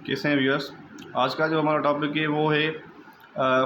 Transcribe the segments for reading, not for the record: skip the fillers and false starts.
कैसे हैं व्यूअर्स। आज का जो हमारा टॉपिक है वो है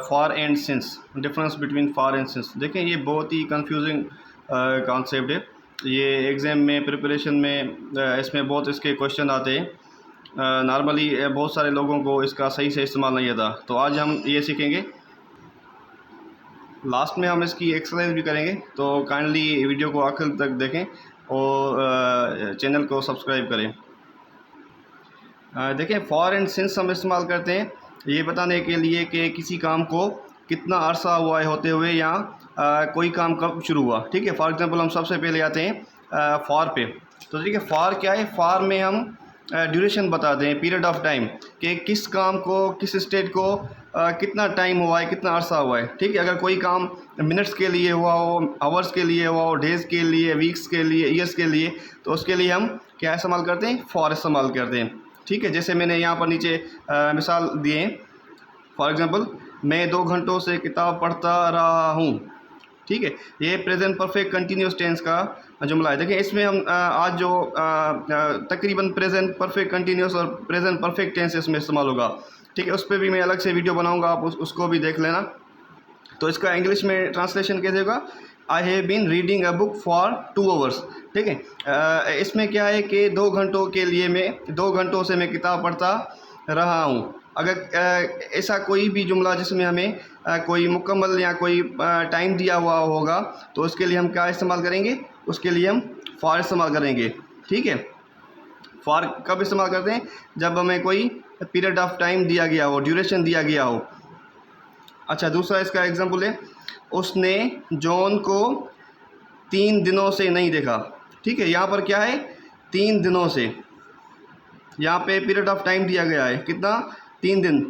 for and since, difference between for and since. देखें, ये बहुत ही कंफ्यूजिंग कॉन्सेप्ट है। ये एग्ज़ाम में प्रिपरेशन में इसमें बहुत इसके क्वेश्चन आते हैं। नॉर्मली बहुत सारे लोगों को इसका सही से इस्तेमाल नहीं आता। तो आज हम ये सीखेंगे। लास्ट में हम इसकी एक्सरसाइज भी करेंगे, तो काइंडली वीडियो को आखिर तक देखें और चैनल को सब्सक्राइब करें। देखें, फॉर एंड सिंस हम इस्तेमाल करते हैं ये बताने के लिए कि किसी काम को कितना अरसा हुआ है होते हुए या कोई काम कब शुरू हुआ। ठीक है, फॉर एग्जांपल हम सबसे पहले आते हैं फॉर पे। तो ठीक है, फॉर क्या है? फॉर में हम ड्यूरेशन बताते हैं, पीरियड ऑफ टाइम, कि किस काम को, किस स्टेट को कितना टाइम हुआ है, कितना अरसा हुआ है। ठीक है, अगर कोई काम मिनट्स के लिए हुआ हो, आवर्स के लिए हुआ हो, डेज़ के लिए, वीक्स के लिए, ईयर्स के लिए, तो उसके लिए हम क्या इस्तेमाल करते हैं? फॉर इस्तेमाल करते हैं। ठीक है, जैसे मैंने यहाँ पर नीचे मिसाल दिए हैं। फॉर एग्ज़ाम्पल, मैं 2 घंटों से किताब पढ़ता रहा हूँ। ठीक है, ये प्रेजेंट परफेक्ट कंटिन्यूस टेंस का जुमला है। देखिए, इसमें हम आज जो तकरीबन प्रेजेंट परफेक्ट कंटिन्यूस और प्रेजेंट परफेक्ट टेंस इसमें इस्तेमाल होगा। ठीक है, उस पर भी मैं अलग से वीडियो बनाऊँगा, आप उसको भी देख लेना। तो इसका इंग्लिश में ट्रांसलेशन कैसे होगा? I have been reading a book for 2 hours. ठीक है, इसमें क्या है कि 2 घंटों के लिए मैं 2 घंटों से मैं किताब पढ़ता रहा हूँ। अगर ऐसा कोई भी जुमला जिसमें हमें कोई मुकम्मल या कोई टाइम दिया हुआ होगा, तो उसके लिए हम क्या इस्तेमाल करेंगे? उसके लिए हम फॉर इस्तेमाल करेंगे। ठीक है, फॉर कब इस्तेमाल करते हैं? जब हमें कोई पीरियड ऑफ टाइम दिया गया हो, ड्यूरेशन दिया गया हो। अच्छा, दूसरा इसका एग्जांपल है, उसने जॉन को 3 दिनों से नहीं देखा। ठीक है, यहाँ पर क्या है? 3 दिनों से। यहाँ पे पीरियड ऑफ टाइम दिया गया है, कितना? 3 दिन।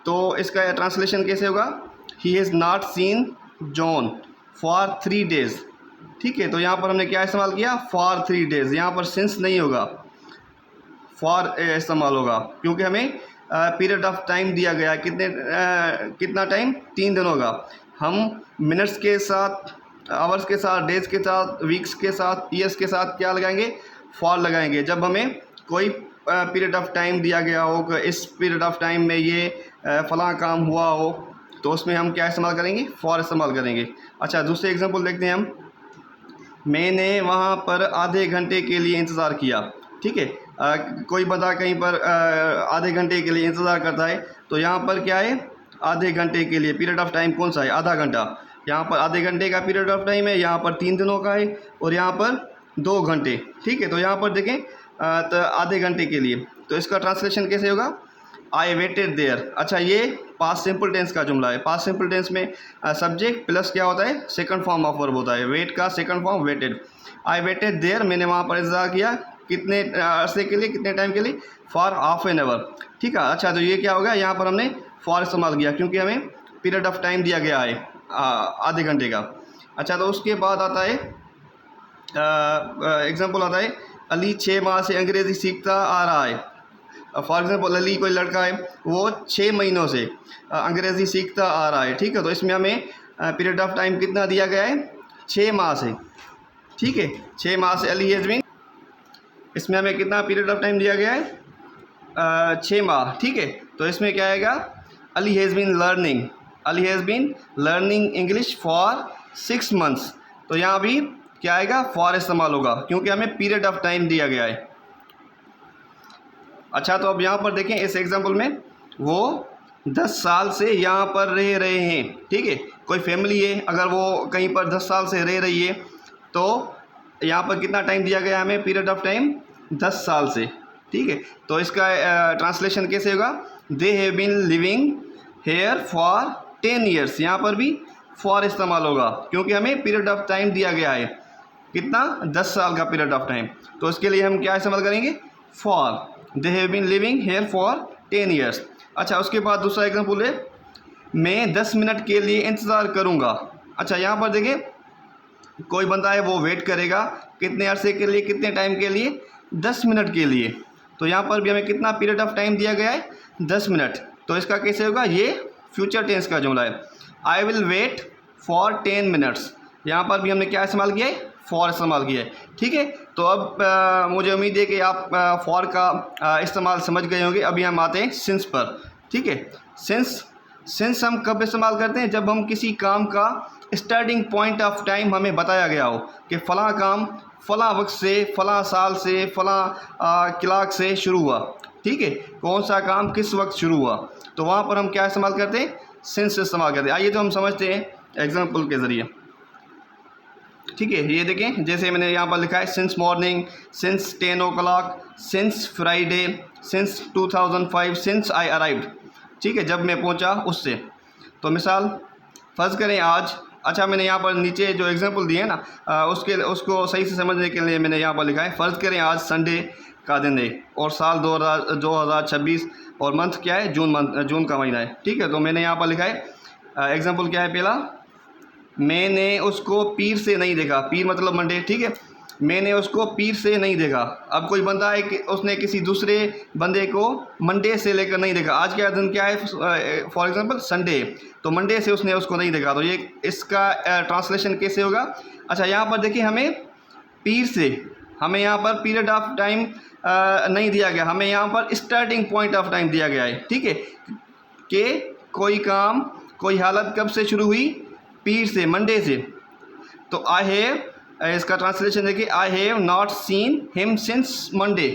तो इसका ट्रांसलेशन कैसे होगा? He has not seen John for 3 days. ठीक है, तो यहाँ पर हमने क्या इस्तेमाल किया? For 3 days. यहाँ पर सिंस नहीं होगा, फॉर इस्तेमाल होगा, क्योंकि हमें पीरियड ऑफ टाइम दिया गया है। कितना टाइम? 3 दिन होगा। हम मिनट्स के साथ, आवर्स के साथ, डेज़ के साथ, वीक्स के साथ, ईयर्स के साथ क्या लगाएंगे? फॉर लगाएंगे। जब हमें कोई पीरियड ऑफ टाइम दिया गया हो कि इस पीरियड ऑफ टाइम में ये फ़लाँ काम हुआ हो, तो उसमें हम क्या इस्तेमाल करेंगे? फॉर इस्तेमाल करेंगे। अच्छा, दूसरे एग्जांपल देखते हैं हम। मैंने वहाँ पर आधे घंटे के लिए इंतज़ार किया। ठीक है, कोई बंदा कहीं पर आधे घंटे के लिए इंतज़ार करता है, तो यहाँ पर क्या है? आधे घंटे के लिए पीरियड ऑफ टाइम कौन सा है? आधा घंटा। यहाँ पर आधे घंटे का पीरियड ऑफ टाइम है, यहाँ पर 3 दिनों का है, और यहाँ पर 2 घंटे। ठीक है, तो यहाँ पर देखें तो आधे घंटे के लिए, तो इसका ट्रांसलेशन कैसे होगा? I waited there. अच्छा, ये पास्ट सिंपल टेंस का जुमला है। पास्ट सिंपल टेंस में सब्जेक्ट प्लस क्या होता है? सेकंड फॉर्म ऑफ वर्ब होता है। वेट का second form waited. I waited there, मैंने वहाँ पर इंतज़ार किया। कितने अरसे के लिए, कितने टाइम के लिए? For half an hour. ठीक है, अच्छा, तो ये क्या होगा? यहाँ पर हमने फॉर इस्तेमाल किया, क्योंकि हमें पीरियड ऑफ टाइम दिया गया है आधे घंटे का। अच्छा, तो उसके बाद आता है एग्जाम्पल आता है, अली 6 माह से अंग्रेज़ी सीखता आ रहा है। फॉर एग्जाम्पल, अली कोई लड़का है, वो 6 महीनों से अंग्रेज़ी सीखता आ रहा है। ठीक है, तो इसमें हमें पीरियड ऑफ टाइम कितना दिया गया है? 6 माह से। ठीक है, 6 माह से अली हैज़ बीन, इसमें हमें कितना पीरियड ऑफ टाइम दिया गया है? 6 माह। ठीक है, तो इसमें क्या आएगा? Ali has been learning, Ali has been learning English for 6 months. तो यहाँ भी क्या आएगा? फॉर इस्तेमाल होगा, क्योंकि हमें पीरियड ऑफ टाइम दिया गया है। अच्छा, तो अब यहाँ पर देखें, इस एग्जांपल में वो 10 साल से यहाँ पर रह रहे हैं। ठीक है, कोई फैमिली है, अगर वो कहीं पर 10 साल से रह रही है, तो यहाँ पर कितना टाइम दिया गया हमें? पीरियड ऑफ टाइम 10 साल से। ठीक है, तो इसका ट्रांसलेशन कैसे होगा? They have been living here for 10 years. यहाँ पर भी फॉर इस्तेमाल होगा, क्योंकि हमें पीरियड ऑफ टाइम दिया गया है। कितना? 10 साल का पीरियड ऑफ टाइम। तो इसके लिए हम क्या इस्तेमाल करेंगे? For. They have been living here for 10 years. अच्छा, उसके बाद दूसरा एग्जाम्पल है, मैं 10 मिनट के लिए इंतज़ार करूँगा। अच्छा, यहाँ पर देखिए, कोई बंदा है, वो वेट करेगा कितने अरसे के लिए, कितने टाइम के लिए? 10 मिनट के लिए। तो यहाँ पर भी हमें कितना पीरियड ऑफ टाइम दिया गया है? 10 मिनट। तो इसका कैसे होगा? ये फ्यूचर टेंस का जुमला है। I will wait for 10 minutes. यहाँ पर भी हमने क्या इस्तेमाल किया है? फॉर इस्तेमाल किया है, ठीक है। तो अब मुझे उम्मीद है कि आप फॉर का इस्तेमाल समझ गए होंगे। अभी हम आते हैं सिंस पर, ठीक है। सिंस हम कब इस्तेमाल करते हैं? जब हम किसी काम का स्टार्टिंग पॉइंट ऑफ टाइम हमें बताया गया हो कि फ़लाँ काम फ़लाँ वक्त से, फ़लाँ साल से, फ़लाँ क्लाक से शुरू हुआ, ठीक है। कौन सा काम किस वक्त शुरू हुआ, तो वहाँ पर हम क्या इस्तेमाल करते हैं? सिंस इस्तेमाल करते हैं। आइए तो हम समझते हैं एग्जाम्पल के ज़रिए, ठीक है। ये देखें, जैसे मैंने यहाँ पर लिखा है since morning, since 10 o'clock, since Friday, since 2005, since I arrived, ठीक है, जब मैं पहुँचा उससे। तो मिसाल फ़र्ज़ करें आज, अच्छा मैंने यहाँ पर नीचे जो एग्जांपल दिए हैं ना उसको सही से समझने के लिए मैंने यहाँ पर लिखा है। फ़र्ज़ करें आज संडे का दिन है और साल 2026 और मंथ क्या है? जून का महीना है, ठीक है। तो मैंने यहाँ पर लिखा है एग्जांपल क्या है? पहला, मैंने उसको पीर से नहीं देखा, पीर मतलब मंडे, ठीक है। मैंने उसको पीर से नहीं देखा। अब कोई बंदा है कि उसने किसी दूसरे बंदे को मंडे से लेकर नहीं देखा। आज क्या दिन क्या है? फॉर एग्जांपल संडे, तो मंडे से उसने उसको नहीं देखा। तो ये इसका ट्रांसलेशन कैसे होगा? अच्छा यहाँ पर देखिए, हमें पीर से, हमें यहाँ पर पीरियड ऑफ टाइम नहीं दिया गया, हमें यहाँ पर स्टार्टिंग पॉइंट ऑफ टाइम दिया गया है, ठीक है। कि कोई काम, कोई हालत कब से शुरू हुई? पीर से, मंडे से। तो आई हैव, इसका ट्रांसलेशन देखिए, I have not seen him since Monday.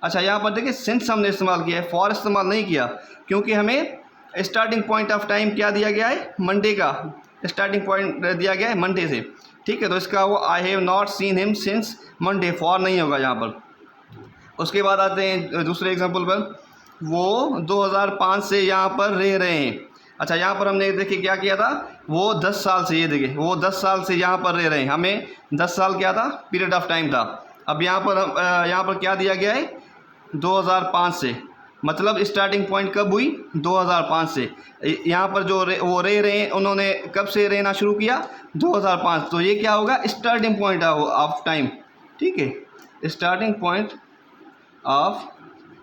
अच्छा यहाँ पर देखिए सिंस हमने इस्तेमाल किया है, फॉर इस्तेमाल नहीं किया, क्योंकि हमें स्टार्टिंग पॉइंट ऑफ टाइम क्या दिया गया है? मंडे का स्टार्टिंग पॉइंट दिया गया है मंडे से, ठीक है। तो इसका वो I have not seen him since Monday, for नहीं होगा यहाँ पर। उसके बाद आते हैं दूसरे एग्जाम्पल पर, वो 2005 से यहाँ पर रह रहे हैं। अच्छा यहाँ पर हमने देखिए क्या किया था? वो 10 साल से, ये देखिए वो 10 साल से यहाँ पर रह रहे हैं। हमें 10 साल क्या था? पीरियड ऑफ टाइम था। अब यहाँ पर क्या दिया गया है? 2005 से, मतलब स्टार्टिंग पॉइंट कब हुई? 2005 से। यहाँ पर जो वो रह रहे हैं, उन्होंने कब से रहना शुरू किया? 2005। तो ये क्या होगा? स्टार्टिंग पॉइंट ऑफ टाइम, ठीक है, स्टार्टिंग पॉइंट ऑफ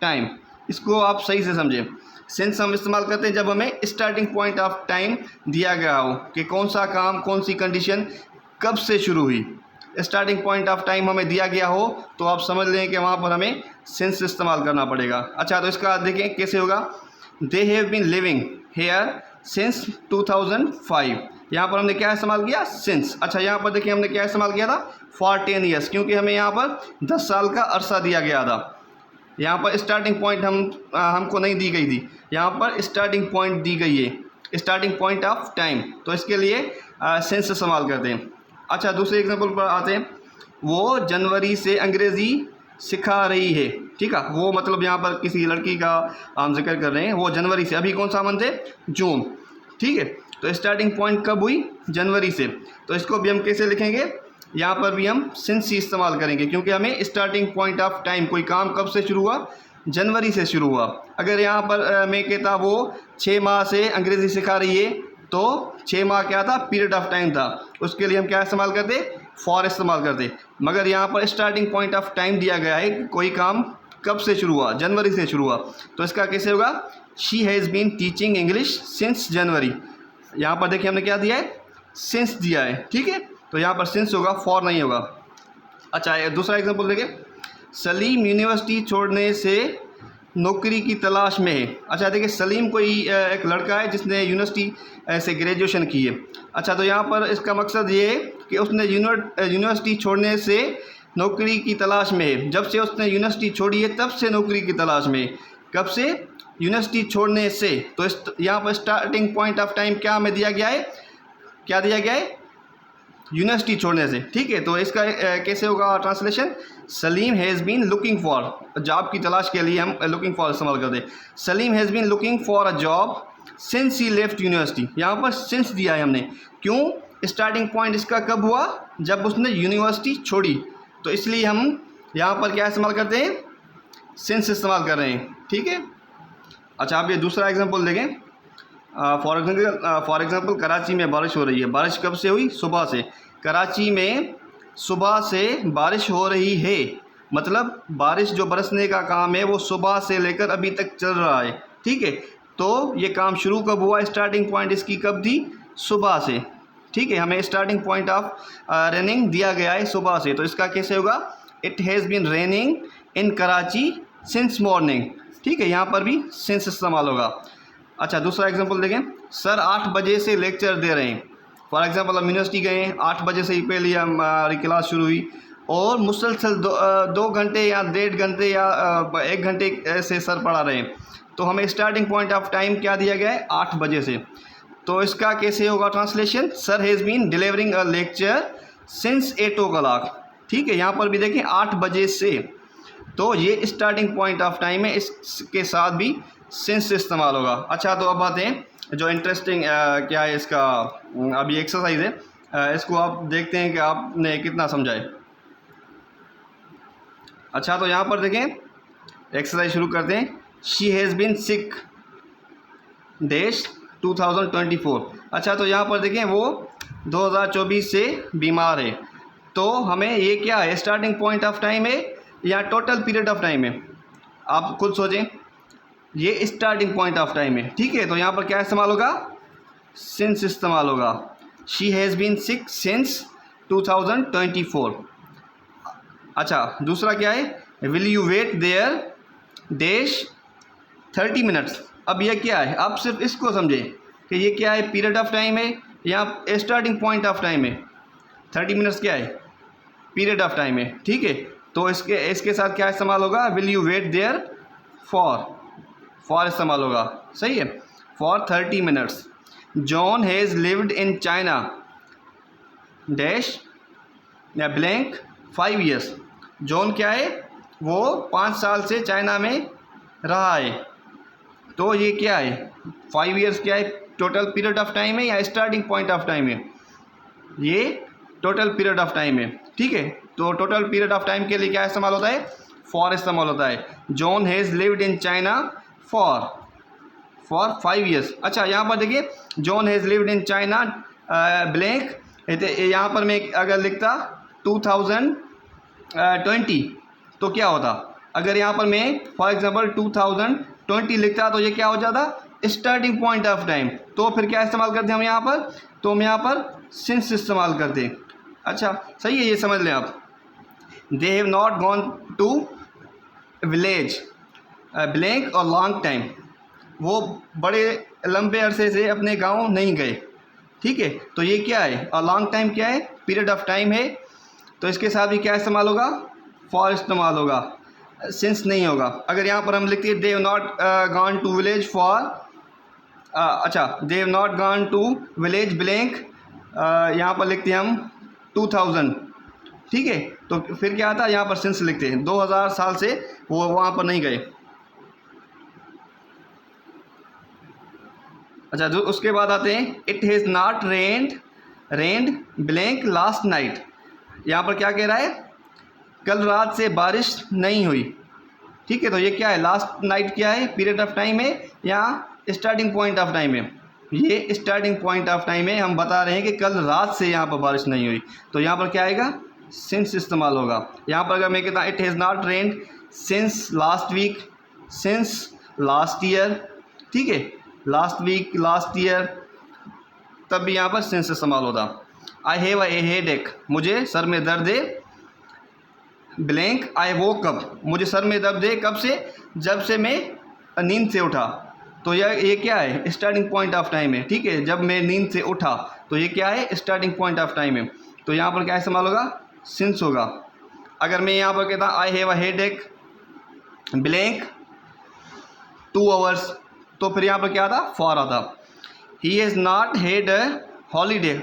टाइम। इसको आप सही से समझें। सिंस हम इस्तेमाल करते हैं जब हमें स्टार्टिंग पॉइंट ऑफ टाइम दिया गया हो कि कौन सा काम, कौन सी कंडीशन कब से शुरू हुई। स्टार्टिंग पॉइंट ऑफ टाइम हमें दिया गया हो तो आप समझ लें कि वहाँ पर हमें सिंस इस्तेमाल करना पड़ेगा। अच्छा तो इसका देखें कैसे होगा? They have been living here since 2005। यहाँ पर हमने क्या इस्तेमाल किया? सिंस। अच्छा यहाँ पर देखिए हमने क्या इस्तेमाल किया था? फॉर 10 ईयर्स, क्योंकि हमें यहाँ पर 10 साल का अरसा दिया गया था। यहाँ पर स्टार्टिंग पॉइंट हमको नहीं दी गई थी, यहाँ पर स्टार्टिंग पॉइंट दी गई है, स्टार्टिंग पॉइंट ऑफ टाइम। तो इसके लिए सेंस इस्तेमाल करते हैं। अच्छा दूसरे एग्जांपल पर आते हैं, वो जनवरी से अंग्रेज़ी सिखा रही है, ठीक है। वो मतलब यहाँ पर किसी लड़की का हम जिक्र कर रहे हैं। वो जनवरी से, अभी कौन सा मंथ है? जून, ठीक है। तो स्टार्टिंग पॉइंट कब हुई? जनवरी से। तो इसको भी हम कैसे लिखेंगे? यहाँ पर भी हम सिंस ही इस्तेमाल करेंगे, क्योंकि हमें स्टार्टिंग पॉइंट ऑफ टाइम, कोई काम कब से शुरू हुआ? जनवरी से शुरू हुआ। अगर यहाँ पर मैं कहता वो 6 माह से अंग्रेज़ी सिखा रही है, तो 6 माह क्या था? पीरियड ऑफ टाइम था। उसके लिए हम क्या इस्तेमाल करते? फॉर इस्तेमाल करते। मगर यहाँ पर स्टार्टिंग पॉइंट ऑफ टाइम दिया गया है, कोई काम कब से शुरू हुआ? जनवरी से शुरू हुआ। तो इसका कैसे होगा? She has been teaching English since January. यहाँ पर देखिए हमने क्या दिया है? सिंस दिया है, ठीक है। तो यहाँ पर सिंस होगा, फॉर नहीं होगा। अच्छा दूसरा एग्जांपल देखिए, सलीम यूनिवर्सिटी छोड़ने से नौकरी की तलाश में है। अच्छा देखिए सलीम कोई एक लड़का है जिसने यूनिवर्सिटी से ग्रेजुएशन की है। अच्छा तो यहाँ पर इसका मकसद ये है कि उसने यूनिवर्सिटी छोड़ने से नौकरी की तलाश में है। जब से उसने यूनिवर्सिटी छोड़ी है तब से नौकरी की तलाश में है। कब से? यूनिवर्सिटी छोड़ने से। तो यहाँ पर स्टार्टिंग पॉइंट ऑफ टाइम क्या हमें दिया गया है? क्या दिया गया है? यूनिवर्सिटी छोड़ने से, ठीक है। तो इसका कैसे होगा translation? Salim has been looking for, job की तलाश के लिए हम लुकिंग फॉर इस्तेमाल करते हैं। Salim has been looking for a job since he left university. यहाँ पर सिंस दिया है हमने, क्यों? स्टार्टिंग पॉइंट इसका कब हुआ? जब उसने यूनिवर्सिटी छोड़ी। तो इसलिए हम यहाँ पर क्या इस्तेमाल करते हैं? सिंस इस्तेमाल कर रहे हैं, ठीक है। अच्छा आप ये दूसरा एग्जाम्पल देखें। फॉर एग्ज़ाम्पल कराची में बारिश हो रही है। बारिश कब से हुई? सुबह से। कराची में सुबह से बारिश हो रही है, मतलब बारिश जो बरसने का काम है वो सुबह से लेकर अभी तक चल रहा है, ठीक है। तो ये काम शुरू कब हुआ? स्टार्टिंग पॉइंट इसकी कब थी? सुबह से, ठीक है, हमें स्टार्टिंग पॉइंट ऑफ रेनिंग दिया गया है सुबह से, तो इसका कैसे होगा? It has been raining in Karachi since morning. ठीक है, यहाँ पर भी सिंस इस्तेमाल होगा। अच्छा, दूसरा एग्जांपल देखें, सर 8 बजे से लेक्चर दे रहे हैं। फॉर एग्जांपल हम यूनिवर्सिटी गए, 8 बजे से ही पहले हमारी क्लास शुरू हुई और मुसलसल 2 घंटे या 1.5 घंटे या 1 घंटे से सर पढ़ा रहे हैं, तो हमें स्टार्टिंग पॉइंट ऑफ टाइम क्या दिया गया है? 8 बजे से। तो इसका कैसे होगा translation? Sir has been delivering a lecture since 8 o'clock। ठीक है, यहाँ पर भी देखें 8 बजे से, तो ये स्टार्टिंग पॉइंट ऑफ टाइम है, इसके साथ भी सिंस इस्तेमाल होगा। अच्छा, तो अब आते हैं जो इंटरेस्टिंग क्या है इसका, अभी एक्सरसाइज है, इसको आप देखते हैं कि आपने कितना समझा है। अच्छा, तो यहाँ पर देखें, एक्सरसाइज शुरू करते हैं। She has been sick dash 2024। अच्छा, तो यहाँ पर देखें वो 2024 से बीमार है, तो हमें ये क्या है? स्टार्टिंग पॉइंट ऑफ टाइम है या टोटल पीरियड ऑफ टाइम है? आप खुद सोचें, ये स्टार्टिंग पॉइंट ऑफ टाइम है। ठीक है, तो यहाँ पर क्या इस्तेमाल होगा? सिंस इस्तेमाल होगा। She has been sick since 2024। अच्छा, दूसरा क्या है? Will you wait there dash 30 minutes. अब यह क्या है? आप सिर्फ इसको समझें कि ये क्या है, पीरियड ऑफ टाइम है या स्टार्टिंग पॉइंट ऑफ टाइम है। 30 मिनट्स क्या है? पीरियड ऑफ टाइम है। ठीक है, तो इसके साथ क्या इस्तेमाल होगा? Will you wait there for इस्तेमाल होगा। सही है, for 30 minutes. John has lived in China dash या ब्लैंक 5 years। जॉन क्या है? वो 5 साल से चाइना में रहा है, तो ये क्या है? 5 years क्या है? टोटल पीरियड ऑफ टाइम है या स्टार्टिंग पॉइंट ऑफ टाइम है? ये टोटल पीरियड ऑफ टाइम है। ठीक है, तो टोटल पीरियड ऑफ टाइम के लिए क्या इस्तेमाल होता है? फॉर इस्तेमाल होता है। John has lived in China for 5 years। अच्छा, यहाँ पर देखिए, John has lived in China blank, यहाँ पर मैं अगर लिखता 2020 तो क्या होता? अगर यहाँ पर मैं फॉर एग्जांपल 2020 लिखता तो ये क्या हो जाता? Starting point of time. तो फिर क्या इस्तेमाल करते हैं हम यहाँ पर? तो हम यहाँ पर सिंस इस्तेमाल करते हैं। अच्छा, सही है, ये समझ लें आप। They have not gone to village blank और लॉन्ग टाइम। वो बड़े लंबे अरसे से अपने गांव नहीं गए। ठीक है, तो ये क्या है? और लॉन्ग टाइम क्या है? पीरियड ऑफ टाइम है, तो इसके साथ भी क्या इस्तेमाल होगा? फॉर इस्तेमाल होगा, सिंस नहीं होगा। अगर यहाँ पर हम लिखते हैं they have not gone to village for, अच्छा, they have not gone to village blank, यहाँ पर लिखते हैं हम 2000। ठीक है, तो फिर क्या आता है? यहाँ पर सिंस लिखते हैं, 2000 साल से वो वहाँ पर नहीं गए। अच्छा, जो उसके बाद आते हैं, it has not rained blank last night. यहाँ पर क्या कह रहा है? कल रात से बारिश नहीं हुई। ठीक है, तो ये क्या है? लास्ट नाइट क्या है? पीरियड ऑफ टाइम है या स्टार्टिंग पॉइंट ऑफ टाइम है? ये स्टार्टिंग पॉइंट ऑफ टाइम है। हम बता रहे हैं कि कल रात से यहाँ पर बारिश नहीं हुई, तो यहाँ पर क्या आएगा? सिंस इस्तेमाल होगा। यहाँ पर अगर मैं कहता it has not rained since last week, since last year, ठीक है, लास्ट वीक, लास्ट ईयर, तब भी यहाँ पर सिंस इस्तेमाल होता। आई हैव ए हेडेक, मुझे सर में दर्द है, ब्लैंक आई वोक अप, मुझे सर में दर्द है कब से? जब से मैं नींद से उठा। तो ये क्या है? स्टार्टिंग पॉइंट ऑफ टाइम है। ठीक है, जब मैं नींद से उठा, तो ये क्या है? स्टार्टिंग पॉइंट ऑफ टाइम है, तो यहाँ पर क्या इस्तेमाल होगा? सिंस होगा। अगर मैं यहाँ पर कहता I have a headache blank 2 hours, तो फिर यहाँ पर क्या आता? फॉर आता। He has not had a holiday